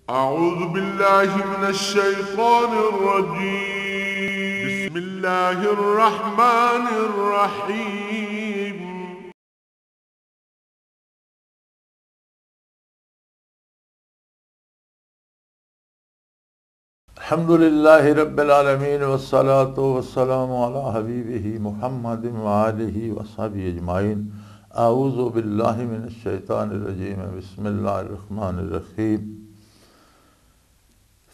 أعوذ بالله من الشيطان الرجيم. بسم الله الرحمن الرحيم. الحمد لله رب العالمين والصلاة والسلام على حبيبه محمد وآله وصحبه أجمعين. أعوذ بالله من الشيطان الرجيم. بسم الله الرحمن الرحيم.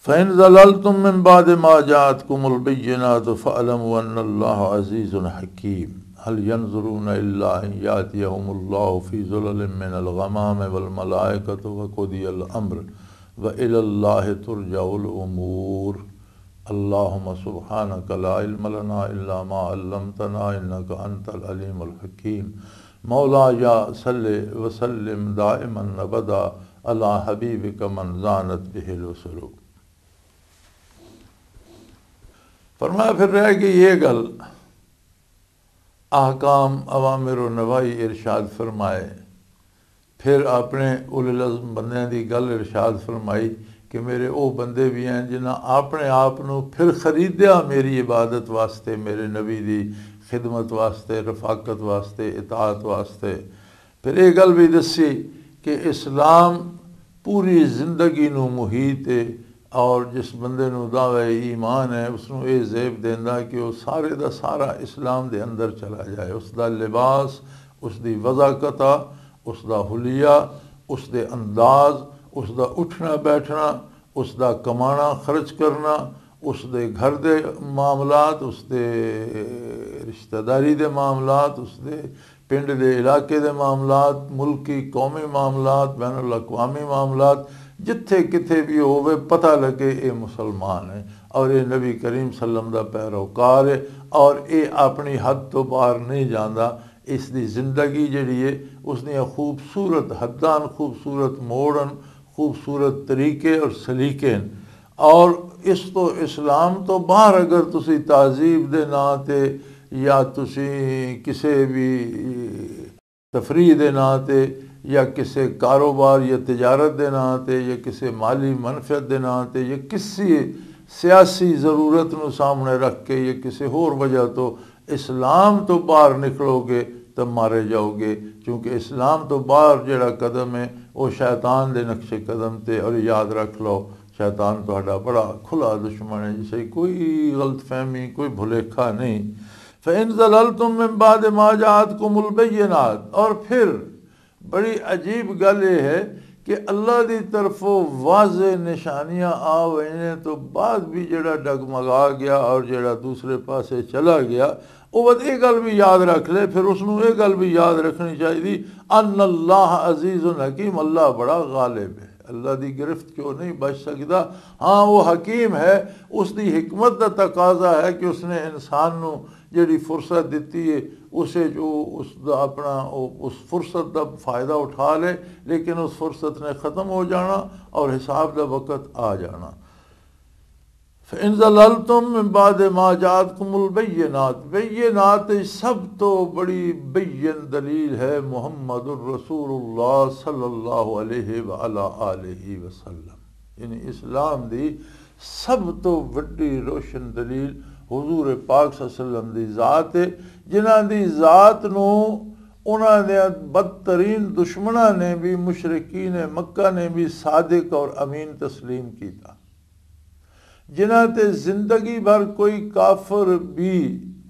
فإن ضللتم من بعد ما جاءتكم البينات فاعلموا أن الله عزيز حكيم. هل ينظرون إلا أن يأتيهم الله في ظلل من الغمام والملائكة وقضي الأمر وإلى الله ترجع الأمور. اللهم سبحانك لا علم لنا إلا ما علمتنا إنك أنت العليم الحكيم. مولاي صل وسلم دائما أبدا على حبيبك من زانت به الوصول. فرمایا پھر رہ گئی یہ گل احکام اوامر و نوائی ارشاد فرمائے، پھر اپنے اولی العزم بندیاں دی گل ارشاد فرمائی کہ میرے او بندے بھی ہیں جنہاں اپنے آپ نو پھر خریدیا میری عبادت واسطے، میرے نبی دی خدمت واسطے، رفاقت واسطے، اطاعت واسطے۔ پھر یہ گل بھی دسی کہ اسلام پوری زندگی نو محیط ہے، اور جس بندے نو دعوی ایمان ہے اس نو یہ زیب دیندا کہ وہ سارے دا سارا اسلام دے اندر چلا جائے، اس دا لباس، اس دی وضاقت، اس دا حلیہ، اس دے انداز، اس دا اٹھنا بیٹھنا، اس دا کمانا خرچ کرنا، اس دے گھر دے معاملات، اس دے رشتہ داری دے معاملات، اس دے پنڈ دے علاقے دے معاملات، ملکی قومی معاملات، بین الاقوامی معاملات، جتھے کتھے بھی ہوئے پتہ لگے اے مسلمان ہے اور اے نبی کریم صلی اللہ علیہ وسلم دا پیروکار ہے اور اے اپنی حد تو باہر نہیں جاندا۔ اس دی زندگی جڑی ہے اس نے خوبصورت حداں، خوبصورت موڑن، خوبصورت طریقے اور سلیقے، اور اس تو اسلام تو باہر اگر تسی تہذیب دے ناں تے یا تسی کسے بھی تفریح دے ناں تے یا کسی کاروبار یا تجارت دے ناں تے یا کسی مالی منفعت دے ناں تے یا کسی سیاسی ضرورت نو سامنے رکھ کے یا کسی اور وجہ تو اسلام تو باہر نکلو گے تو مارے جاؤ گے، کیونکہ اسلام تو باہر جڑا قدم ہے وہ شیطان دے نقش قدم تے، اور یاد رکھ لو شیطان تہاڈا بڑا کھلا دشمن ہے جسے کوئی غلط فہمی، کوئی بھلیکھا نہیں۔ فَإِن ضَلَلْتُم مِّن بَعْدِ مَا جَاءَتْكُمُ الْبَيِّنَاتُ، اور پھر بڑی عجیب گل یہ ہے کہ اللہ دی طرفوں واضح نشانیاں آ وینے تو بعد بھی جڑا ڈگمگا گیا اور جڑا دوسرے پاسے چلا گیا، وہ بات یہ گل بھی یاد رکھ لے، پھر اس نو یہ گل بھی یاد رکھنی چاہیے ان اللہ عزیز حکیم، اللہ بڑا غالب ہے، اللہ دی گرفت کیوں نہیں بچ سکتا۔ ہاں وہ حکیم ہے، اس دی حکمت دا تقاضا ہے کہ اس نے انسان نو جڑی فرصت دیتی ہے اسے جو اس دا اپنا اس فرصت دا فائدہ اٹھا لے، لیکن اس فرصت نے ختم ہو جانا اور حساب دا وقت آ جانا۔ فَإِن ضَلَلْتُم مِّن بَعْدِ مَا جَاءَتْكُمُ الْبَيِّنَاتُ، بینات سب تو بڑی بین دلیل ہے محمد الرسول اللہ صلی اللہ علیہ وآلہ آلہ وسلم، یعنی اسلام دی سب تو بڑی روشن دلیل حضور پاک صلی اللہ علیہ وسلم دی ذات ہے، جنہاں دی ذات نو انہاں دے بدترین دشمناں نے بھی، مشرکین مکہ نے بھی صادق اور امین تسلیم کیتا، جنہاں تے زندگی بھر کوئی کافر بھی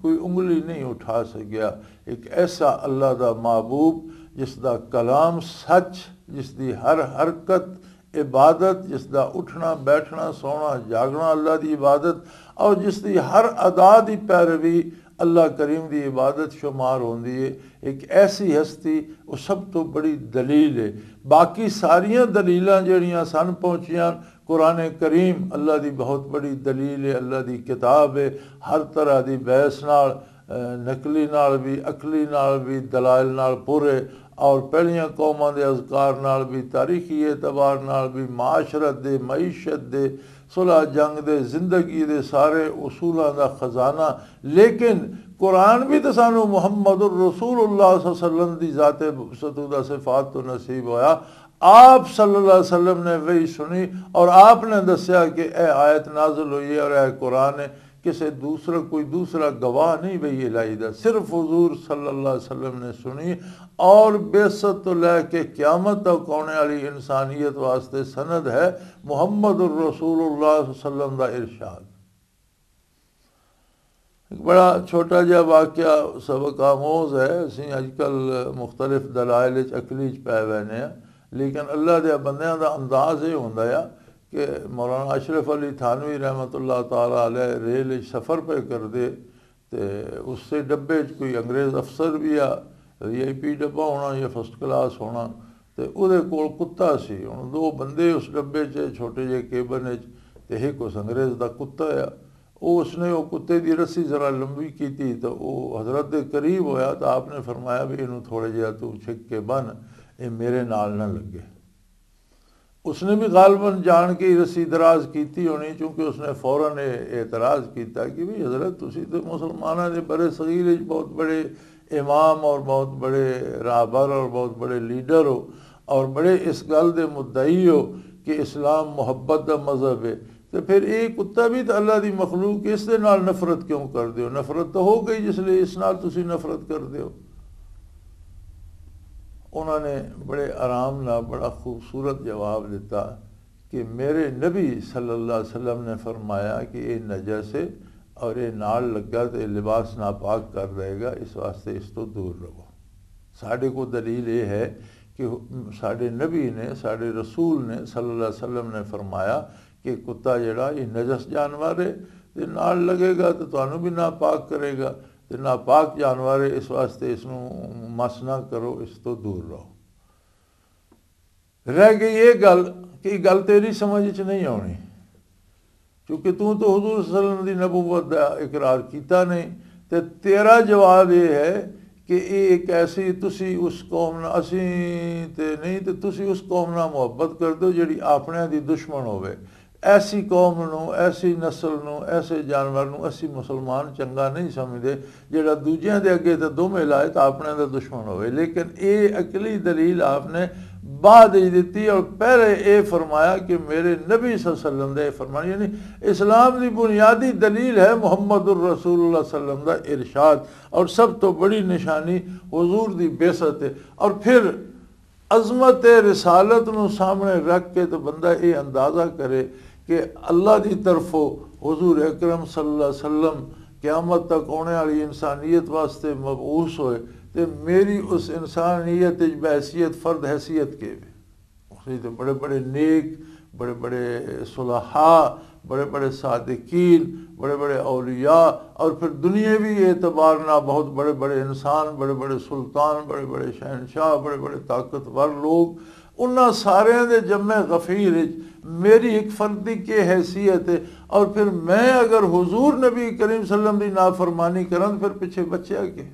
کوئی انگلی نہیں اٹھا سکیا۔ ایک ایسا اللہ دا محبوب جس دا کلام سچ، جس دی ہر حرکت عبادت، جس دا اٹھنا بیٹھنا سونا جاگنا اللہ دی عبادت، اور جس دی ہر ادا دی پیروی اللہ کریم دی عبادت شمار ہوندی ہے، ایک ایسی ہستی وہ سب تو بڑی دلیل ہے۔ باقی ساریاں دلیلاں جڑیاں سن پہنچیاں، قرآن کریم اللہ دی بہت بڑی دلیل ہے، اللہ دی کتاب ہے، ہر طرح دی بحث نال، نقلی نال بھی، عقلی نال بھی، دلائل نال پورے، اور پہلیاں قوماں دے اذکار نال بھی، تاریخی اعتبار نال بھی، معاشرت دے، معیشت دے، صلح جنگ دے، زندگی دے سارے اصولاں دا خزانہ۔ لیکن قرآن بھی تو سانو محمد الرسول اللہ صلی اللہ علیہ وسلم دی ذات ستودہ صفات تو نصیب ہویا، آپ صلی اللہ علیہ وسلم نے وہی سنی اور آپ نے دسیا کہ اے آیت نازل ہوئی ہے اور اے قرآن ہے، کسی دوسرا کوئی دوسرا گواہ نہیں وہی الہی دا، صرف حضور صلی اللہ علیہ وسلم نے سنی، اور بعثت تو لے کے قیامت تک ہونے والی انسانیت واسطے سند ہے محمد الرسول اللہ صلی اللہ علیہ وسلم دا ارشاد۔ ایک بڑا چھوٹا جہا واقعہ سبق آموز ہے، اسی اج کل مختلف دلائل عقلی پے ہوئے ہیں، لیکن اللہ دے بندیاں دا انداز یہ ہوندا ہے کہ مولانا اشرف علی تھانوی رحمۃ اللہ تعالیٰ علیہ ریل سفر پہ کر دے تے اس سے ڈبے کوئی انگریز افسر بھی آ VIP ڈبا ہونا یا فرسٹ کلاس ہونا، تے او دے کول کتا سی، ہن دو بندے اس ڈبے چھوٹے جے کیبن تے ایک اس انگریز دا کتا ہے، اس نے وہ کتے دی رسی ذرا لمبی کی تھی تو وہ حضرت دے قریب ہویا تو آپ نے فرمایا بھی انہوں تھوڑے جہا تو چھک کے بن، یہ میرے نال نہ لگے۔ اس نے بھی غالباً جان کے رسی دراز کیتی ہونی، چونکہ اس نے فوراً اعتراض کیتا کہ بھی حضرت تسی تو مسلمانوں نے برے صغیر بہت بڑے امام اور بہت بڑے راہبر اور بہت بڑے لیڈر ہو اور بڑے اس گل دے مدعی ہو کہ اسلام محبت دا مذہب ہے، تو پھر یہ کتا بھی تو اللہ دی مخلوق، اس دے نال نفرت کیوں کر دیو؟ نفرت تو ہو گئی جس لیے اس نال تسی نفرت کر دیو۔ انہوں نے بڑے آرام نہ بڑا خوبصورت جواب دیتا کہ میرے نبی صلی اللہ علیہ وسلم نے فرمایا کہ یہ نجس ہے اور یہ نال لگا تو یہ لباس ناپاک کر رہے گا، اس واسطے اس تو دور رہو۔ ساڑھے کو دلیل یہ ہے کہ ساڑھے نبی نے، ساڑھے رسول نے صلی اللہ علیہ وسلم نے فرمایا کہ کتا جڑا یہ نجس جانور ہے، تے نال لگے گا تو تانوں بھی ناپاک کرے گا، تے ناپاک جانور ہے اس واسطے اس نو مس نہ کرو، اس تو دور رہو۔ رہ گئی یہ گل کہ گل تیری سمجھ چ نہیں آنی، چونکہ تو حضور صلی اللہ علیہ وسلم دی نبوت دا اقرار کیتا نہیں، تے تیرا جواب یہ ہے کہ ایک ایسی تسی اس قوم نہ اسی تے نہیں تے تسی اس قوم نہ محبت کر دو جڑی اپنے دی دشمن ہوئے۔ ایسی قوم نو، ایسی نسل نو، ایسے جانور نو اسی مسلمان چنگا نہیں سمجھتے جڑا دوجیاں دے اگے تے دو ملائے تو اپنے دا دشمن ہوئے۔ لیکن اے عقلی دلیل آپ نے بعد ہی دیتی اور پہلے اے فرمایا کہ میرے نبی صلی اللہ علیہ وسلم دے فرمایا، یعنی اسلام دی بنیادی دلیل ہے محمد الرسول اللہ صلی اللہ علیہ وسلم دا ارشاد، اور سب تو بڑی نشانی حضور دی بعثت ہے۔ اور پھر عظمت رسالت نو سامنے رکھ کے تو بندہ یہ اندازہ کرے کہ اللہ دی طرف حضور اکرم صلی اللہ علیہ وسلم قیامت تک ہونے والی انسانیت واسطے مبعوث ہوئے، تے میری اس انسانیت بحیثیت فرد حیثیت کے بھی تو بڑے بڑے نیک، بڑے بڑے صلحاء، بڑے بڑے صادقین، بڑے بڑے اولیاء، اور پھر دنیاوی اعتبار نہ بہت بڑے بڑے انسان، بڑے بڑے سلطان، بڑے بڑے شہنشاہ، بڑے بڑے طاقتور لوگ، انہاں سارے دے جمع غفیر میری ایک فردی کی حیثیت ہے۔ اور پھر میں اگر حضور نبی کریم صلی اللہ علیہ وسلم دی نافرمانی کرن پھر پیچھے بچے کے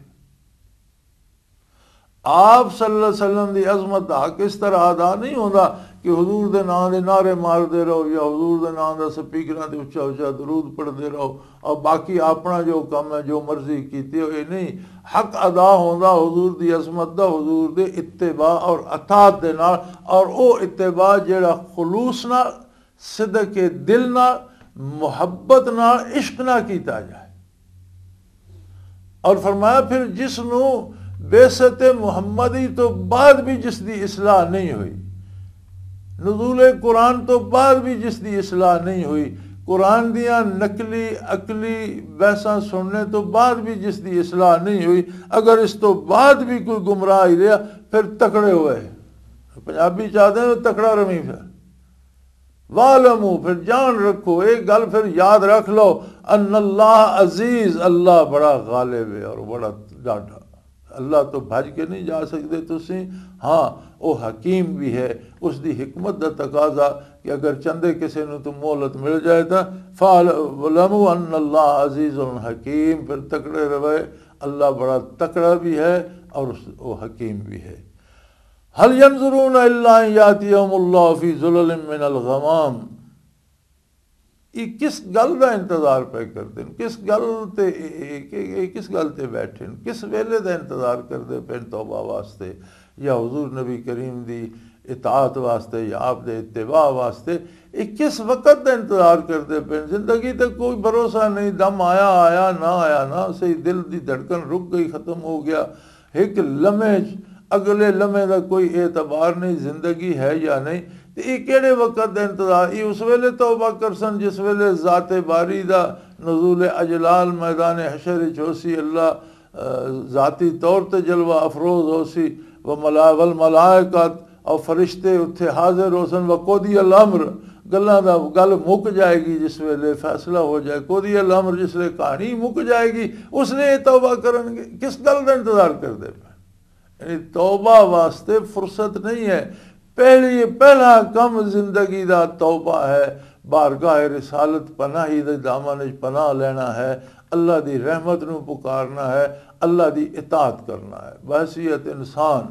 آپ صلی اللہ علیہ وسلم دی عظمت دا حق اس طرح ادا نہیں ہوتا کہ حضور دے نام دے نعرے مار دے رہو یا حضور دے نام دا سپیکراں دے اچھا اچھا درود پڑھ دے رہو اور باقی اپنا جو کام ہے جو مرضی کیتے ہو، یہ نہیں۔ حق ادا ہوتا حضور دی عظمت دا، حضور دے اتباع اور اطاعت دے نال، اور او اتباع جیڑا خلوص نہ، صدق دل نہ، محبت نہ، عشق نہ کیتا جائے۔ اور فرمایا پھر جس نو بعثت محمدی تو بعد بھی جس دی اصلاح نہیں ہوئی، نزول قرآن تو بعد بھی جس دی اصلاح نہیں ہوئی، قرآن دیاں نقلی عقلی بحثاں سننے تو بعد بھی جس دی اصلاح نہیں ہوئی، اگر اس تو بعد بھی کوئی گمراہ ہی رہا پھر تکڑے ہوئے، پنجابی چاہتے ہیں تکڑا رمی پھر وَعْلَمُوا، پھر جان رکھو ایک گل پھر یاد رکھ لو، ان اللہ عزیز، اللہ بڑا غالب ہے اور بڑا ڈاٹا، اللہ تو بھج کے نہیں جا سکتے تسی، ہاں وہ حکیم بھی ہے، اس دی حکمت دا تقاضا کہ اگر چندے کسی نے تو مہلت مل جائے تا فَعْلَمُوا أَنَّ اللَّهَ عَزِيزٌ حَكِيمٌ، پھر تکڑے روے، اللہ بڑا تکڑا بھی ہے اور وہ حکیم بھی ہے۔ هَلْ يَنظُرُونَ إِلَّا أَن يَأْتِيَهُمُ اللَّهُ فِي ظُلَلٍ مِّنَ الْغَمَامِ، یہ کس گل کا انتظار پہ کرتے ہیں، کس گل تے بیٹھے ہیں، کس ویلے کا انتظار کرتے پہ توبہ واسطے یا حضور نبی کریم دی اطاعت واسطے یا آپ دے اتباع واسطے، یہ کس وقت کا انتظار کرتے پہ؟ زندگی تے کوئی بھروسہ نہیں، دم آیا نہ آیا نہ صحیح، دل دی دھڑکن رک گئی، ختم ہو گیا، ایک لمحے اگلے لمحے کا کوئی اعتبار نہیں، زندگی ہے یا نہیں۔ یہ کہڑے وقت دا انتظار؟ یہ اس ویلے توبہ کرسن جس ویلے ذات باری دا نزول اجلال میدان حشر چوسی، اللہ ذاتی طور تے جلوہ افروز ہو سی، والملائکت اور فرشتے اتھے حاضر ہو سن، وقودی الامر گل مک جائے گی، جس ویلے فیصلہ ہو جائے، قودی الامر جس ویلے کہانی مک جائے گی، اس نے توبہ کرن گے، کس گل کا انتظار کر دے پہ؟ یعنی توبہ واسطے فرصت نہیں ہے۔ پہلا کم زندگی دا توبہ ہے، بارگاہ رسالت پناہی دے دامن پناہ لینا ہے، اللہ دی رحمت نو پکارنا ہے، اللہ دی اطاعت کرنا ہے بحیثیت انسان،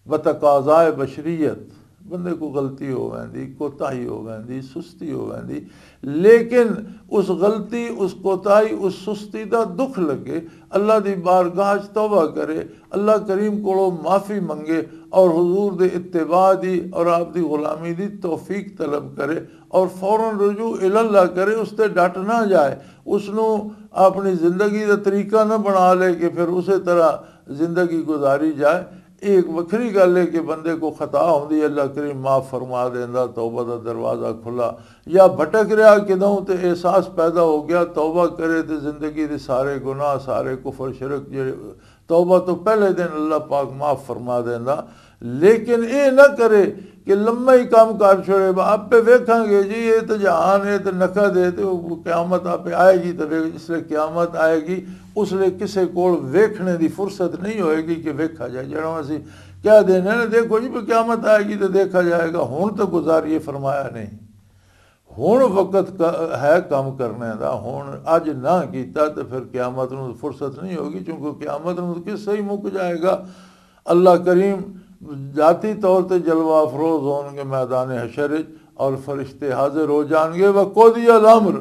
بتقاضائے بشریت۔ بندے کو غلطی ہو ویندی، کوتاہی ہو ویندی، سستی ہو ویندی، لیکن اس غلطی، اس کوتاہی، اس سستی دا دکھ لگے، اللہ دی بارگاہ توبہ کرے، اللہ کریم کو معافی منگے اور حضور دے اتباع دی اور آپ دی غلامی دی توفیق طلب کرے اور فوراً رجوع اللہ کرے، اس تے ڈٹ نہ جائے، اس نو اپنی زندگی دا طریقہ نہ بنا لے کہ پھر اسی طرح زندگی گزاری جائے۔ ایک وکری گل ہے کہ بندے کو خطا ہوندی، اللہ کریم معاف فرما دیندا، توبہ دا دروازہ کھلا، یا بھٹک رہا کدوں تے احساس پیدا ہو گیا، توبہ کرے تے زندگی دے سارے گناہ، سارے کفر شرک جڑے توبہ تو پہلے دن اللہ پاک معاف فرما دیندا۔ لیکن اے نہ کرے کہ لمبا ہی کام کر چھوڑے، آپ پہ ویکھاں گے جی یہ تو جہان ہے تو نکا دے تو قیامت آپ پہ آئے گی، تو جس لئے قیامت آئے گی اس لئے کسے کول ویکھنے دی فرصت نہیں ہوئے گی کہ ویکھا جائے۔ جڑوں اسی کیا دینا ہے، دیکھو جی قیامت آئے گی تو دیکھا جائے گا، ہون تو گزاریے فرمایا نہیں۔ ہون وقت ہے کام کرنے دا، ہون اج نہ کیتا تو پھر قیامت نو فرصت نہیں ہوگی، چونکہ قیامت نو کس سے ہی مک جائے گا۔ اللہ کریم ذاتی طور تے جلوہ افروز ہون گے میدان حشر اور فرشتے حاضر ہو جان گے، وقودی الامر،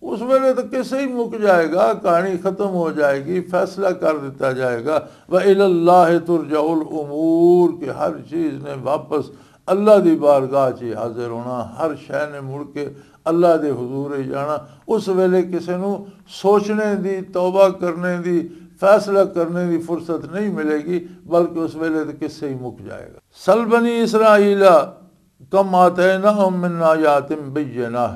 اس ویلے تو کسے ہی مک جائے گا، کہانی ختم ہو جائے گی، فیصلہ کر دیتا جائے گا۔ وَإِلَى اللَّهِ تُرْجَعُ الْأُمُورِ، کہ ہر چیز نے واپس اللہ دی بارگاہ چی حاضر ہونا، ہر شے نے مڑ کے اللہ دے حضور جانا۔ اس ویلے کسے نو سوچنے دی، توبہ کرنے دی، فیصلہ کرنے دی فرصت نہیں ملے گی، بلکہ اس ویلے تو کس سے ہی مک جائے گا۔ سل بنی اسرائیل کم آتیناہم من آیات بیناہ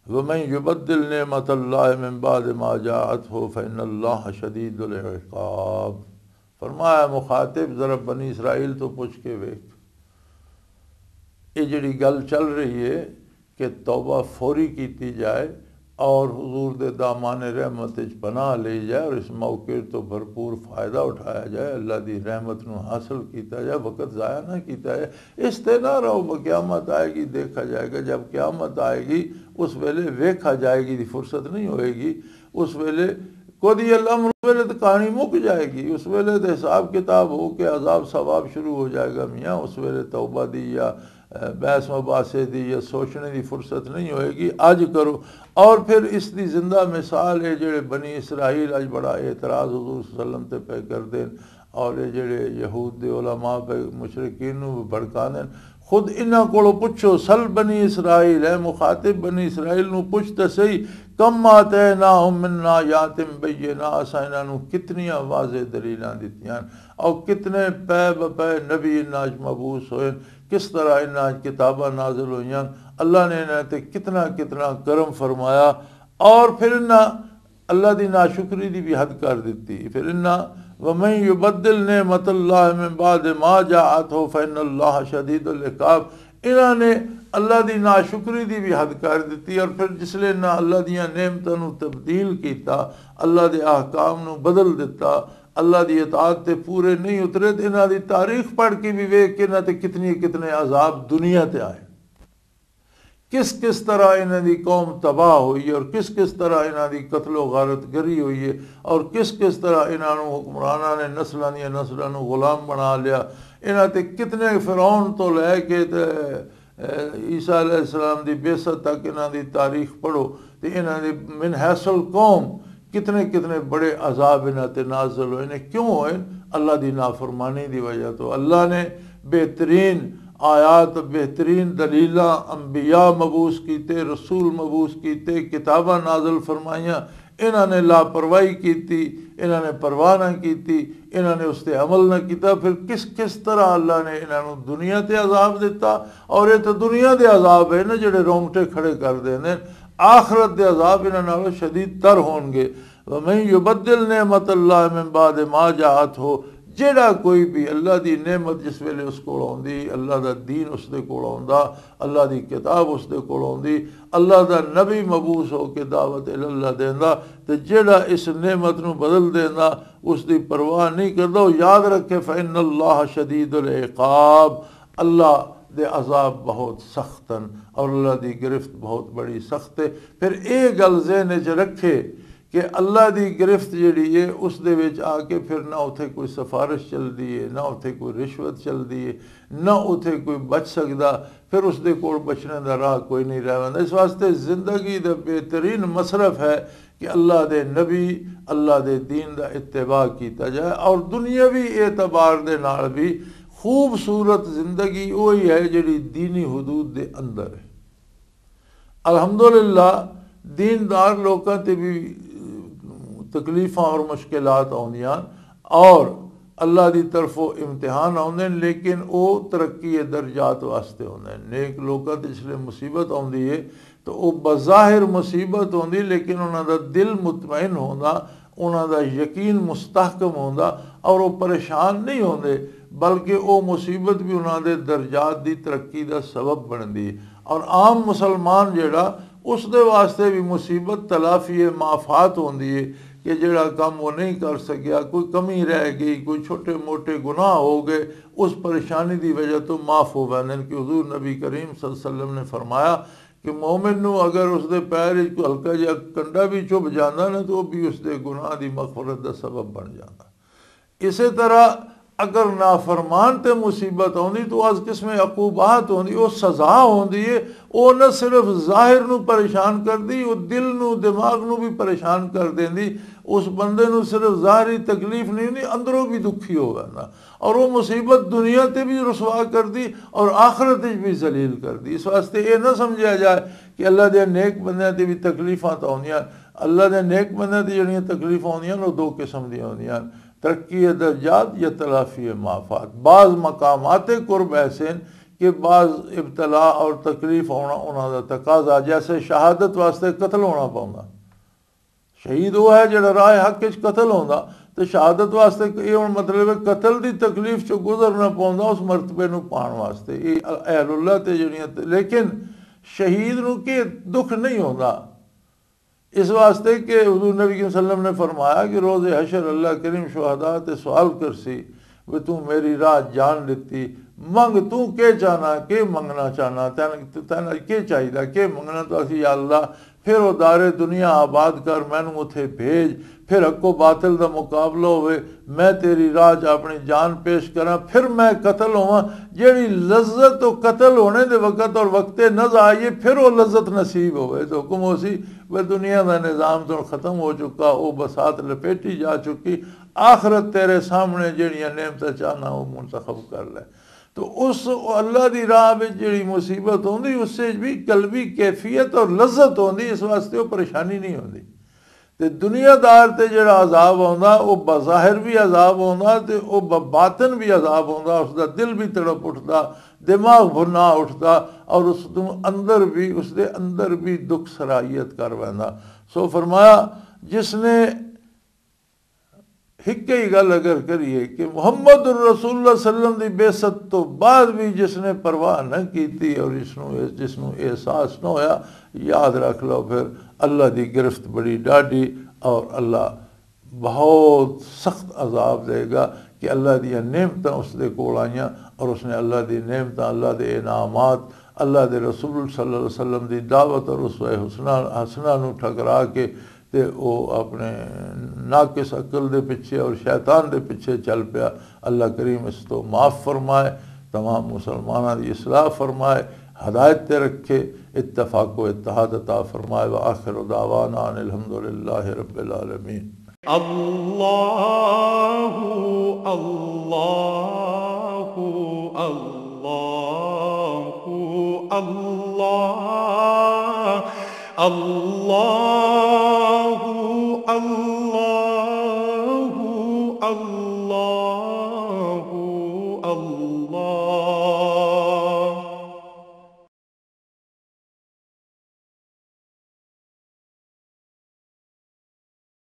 ومن یبدل نعمت اللہ من بعد ما جاءتہ فإن اللہ شدید العقاب۔ فرمایا مخاطب ذرا بنی اسرائیل تو پوچھ کے ویکھ، یہ جڑی گل چل رہی ہے کہ توبہ فوری کیتی جائے اور حضور دے دامان رحمت پناہ لے جائے اور اس موقع تو بھرپور فائدہ اٹھایا جائے، اللہ دی رحمت نو حاصل کیتا جائے، وقت ضائع نہ کیتا جائے، اس تے نہ رہو، قیامت آئے گی دیکھا جائے گا۔ جب قیامت آئے گی اس ویلے ویکھا جائے گی دی فرصت نہیں ہوئے گی، اس ویلے قضی الامر، اس ویلے تو کہانی مک جائے گی، اس ویلے تو حساب کتاب ہو کے عذاب ثواب شروع ہو جائے گا میاں، اس ویلے توبہ دی یا بحث مباحثے دی یا سوچنے دی فرصت نہیں ہوئے گی، آج کرو۔ اور پھر اس دی زندہ مثال ہے جڑے بنی اسرائیل اج بڑا اعتراض حضور صلی اللہ علیہ وسلم تے پہ کر دین، اور یہ جڑے یہود دے علماء پہ مشرکین نو بھڑکا دین، خود انہاں کولو پوچھو، سل بنی اسرائیل ہے مخاطب بنی اسرائیل نو پوچھتا صحیح، کم آتیناہم من آیات بینات، اساں انہاں نو کتنیاں واضح دلیلاں دتیاں اور کتنے پے بپے نبی انہاں مبعوث ہوئے، کس طرح انہاں کتاباں نازل ہوئیاں، اللہ نے انہاں تے کتنا کتنا کرم فرمایا، اور پھر انہاں اللہ دی ناشکری دی بھی حد کر دیتی۔ پھر انہاں وَمَن يُبَدِّلْ نِعْمَةَ اللَّهِ مِن بَعْدِ مَا جَاءَتْهُ فَإِنَّ اللَّهَ شَدِيدُ الْعِقَابِ، انہاں نے اللہ دی ناشکری دی بھی حد کر دیتی، اور پھر جس لئے نہ اللہ دیاں نعمتاں نو تبدیل کیتا، اللہ دے احکام نو بدل دیتا، اللہ دی اطاعت تے پورے نہیں اترے، تو انہاں دی تاریخ پڑھ کے بھی ویکھ کے انہاں تے کتنے کتنے عذاب دنیا تے آئے، کس طرح انہاں دی قوم تباہ ہوئی اور کس طرح انہاں دی قتل و غارت گری ہوئی ہے، اور کس طرح انہاں نو حکمراناں نے نسلاں دیاں نسلاں نو غلام بنا لیا، انہاں تے کتنے فرعون تو لے کے عیسیٰ علیہ السلام دی بعثت تک انہاں دی تاریخ پڑھو تو انہاں دی من حیث القوم کتنے کتنے بڑے عذاب انہاں تے نازل ہوئے. کیوں ہوئے؟ اللہ دی نافرمانی دی وجہ تو. اللہ نے بہترین آیات، بہترین دلیلاں، انبیاء مبعوث کیتے، رسول مبعوث کیتے، کتاباں نازل فرمائیاں، انہاں نے لاپرواہی کیتی، انہاں نے پرواہ نہ کیتی، انہاں نے اس تے عمل نہ کیتا. پھر کس طرح اللہ نے انہاں نو دنیا تے عذاب دیتا. اور یہ تو دنیا دے عذاب ہے نا جڑے رونگٹے کھڑے کر دیندے. آخرت دے عذاب انہاں نالوں شدید تر ہون گے. وَمَن يُبَدِّلْ نِعْمَتَ اللَّهِ مِن بَعْدِ مَا جَاءَتْهُ، جیڑا کوئی بھی اللہ دی نعمت جس ویلے اس کول آوندی، اللہ دا دین اس دے کول آوندا، اللہ دی کتاب اس دے کول آوندی، اللہ دا نبی مبعوث ہو کے دعوت اللہ دیندا، تے جیڑا اس نعمت نو بدل دیندا اس دی پرواہ نہیں کردا، وہ یاد رکھے فإن اللہ شدید العقاب، اللہ دے عذاب بہت سختن، اور اللہ دی گرفت بہت بڑی سخت ہے. پھر ایک گل ذہن وچ رکھے کہ اللہ دی گرفت جیڑی ہے اس دے وچ آ کے پھر نہ اتھے کوئی سفارش چل دی ہے، نہ اتھے کوئی رشوت چل دی ہے، نہ اتھے کوئی بچ سکدا، پھر اس دے کول بچنے دا راہ کوئی نہیں رہ ویندا. اس واسطے زندگی دا بہترین مصرف ہے کہ اللہ دے نبی، اللہ دے دین دا اتباع کیتا جائے. اور دنیاوی اعتبار دے نال بھی خوبصورت زندگی وہی ہے جڑی دینی حدود دے اندر ہے. الحمدللہ دیندار لوکاں تے بھی تکلیفاں اور مشکلات آؤندیاں اور اللہ دی طرفوں امتحان آؤندے، لیکن او ترقی درجات واسطے ہوندے. نیک لوکاں تے جسلے مصیبت آؤندی ہے تو او بظاہر مصیبت ہوندی، لیکن انہاں دا دل مطمئن ہوندا، انہاں دا یقین مستحکم ہوندا، اور وہ پریشان نہیں ہوندے، بلکہ او مصیبت بھی انہاں دے درجات دی ترقی دا سبب بندی. اور عام مسلمان جیڑا اس دے واسطے بھی مصیبت تلافی معافات ہوندی ہے کہ جڑا کام وہ نہیں کر سکیا، کوئی کمی رہ گئی، کوئی چھوٹے موٹے گناہ ہو گئے، اس پریشانی دی وجہ تو معاف ہو گئے. کہ حضور نبی کریم صلی اللہ علیہ وسلم نے فرمایا کہ مومن نو اگر اس دے پیر کو ہلکا جہا کنڈا بھی چبھ جانا نا تو بھی اس دے گناہ دی مغفرت دا سبب بن جاتا. اسی طرح اگر نافرمان تے مصیبت ہوندی تو از قسم عقوبات ہوندی، وہ سزا ہوندی ہے. وہ نہ صرف ظاہر نو پریشان کر دی، وہ دل نو دماغ نو بھی پریشان کر دیندی. اس بندے نو صرف ظاہری تکلیف نہیں ہوندی، اندروں بھی دکھی ہو گیا، اور وہ مصیبت دنیا تے بھی رسوا کر دی اور آخرت بھی ذلیل کر دی. اس واسطے یہ نہ سمجھا جائے کہ اللہ دے نیک بندیاں تے بھی تکلیفاں تو ہوندیاں. اللہ دے نیک بندیاں تے جڑیاں تکلیفاں ہوندیاں وہ دو قسم دی ہوندیاں، ترقی درجات یا تلافی معافات. بعض مقامات قرب ایسے ہیں کہ بعض ابتلا اور تکلیف ہونا انہوں دا تقاضا، جیسے شہادت واسطے قتل ہونا پاؤں. شہید وہ ہے جڑا راہ حق وچ قتل ہوندا، تو شہادت واسطے یہ مطلب ہے قتل دی تکلیف چو گزرنا پاؤں اس مرتبے نو پان واسطے. یہ اہل اللہ تے جڑیاں، لیکن شہید نو کہ دکھ نہیں ہوندا، اس واسطے کہ حضور نبی صلی اللہ علیہ وسلم نے فرمایا کہ روز حشر اللہ کریم شہداء تے سوال کرسی وہ تو میری راہ جان لیتی، منگ تو کے چاہنا، کے منگنا چاہنا، تینا کے چاہیے، کے منگنا. تو اسی یا اللہ پھر وہ دار دنیا آباد کر، میں نوں اتھے بھیج، پھر حق و باطل دا مقابلہ ہوئے، میں تیری راہ چ اپنی جان پیش کراں، پھر میں قتل ہوا. جیڑی لذت و قتل ہونے دے وقت اور وقت نظر آئیے پھر وہ لذت نصیب ہوئے. تو حکم ہو سی وہ دنیا دا نظام تو ختم ہو چکا، وہ بسات لپیٹی جا چکی، آخرت تیرے سامنے جیڑیاں نعمتاں چاہنا وہ منتخب کر لے. تو اس اللہ دی راہ میں جڑی مصیبت ہوندی اس سے بھی قلبی کیفیت اور لذت ہوندی، اس واسطے وہ پریشانی نہیں ہوندی. تے دنیا دار تے جڑا عذاب ہوندا وہ بظاہر بھی عذاب ہوندا تے وہ باطن بھی عذاب ہوندا، اس دا دل بھی تڑپ اٹھدا، دماغ بھنا اٹھدا، اور اس اندر بھی اس دے اندر بھی دکھ سرائیت کر ویندا. سو فرمایا جس نے ایک ہی گل اگر کریے کہ محمد الرسول اللہ صلی اللہ علیہ وسلم دی بعثت تو بعد بھی جس نے پرواہ نہ کیتی اور جس نو احساس نہ ہویا، یاد رکھ لو پھر اللہ دی گرفت بڑی ڈاڈی، اور اللہ بہت سخت عذاب دے گا کہ اللہ دی نعمتاں اس دے کول آئیاں، اور اس نے اللہ دی نعمتاں، اللہ دے انعامات، اللہ دے رسول صلی اللہ علیہ وسلم دی دعوت اور اسوہ حسنہ نو ٹھکرا کے تے وہ اپنے ناقص عقل دے پیچھے اور شیطان دے پیچھے چل پیا. اللہ کریم اس تو معاف فرمائے، تمام مسلمانوں دی اصلاح فرمائے، ہدایت تے رکھے، اتفاق و اتحاد عطا فرمائے۔ وآخر دعوانا ان الحمدللہ رب العالمین۔ اللہ اللہ اللہ اللہ اللہ اللہ اللہ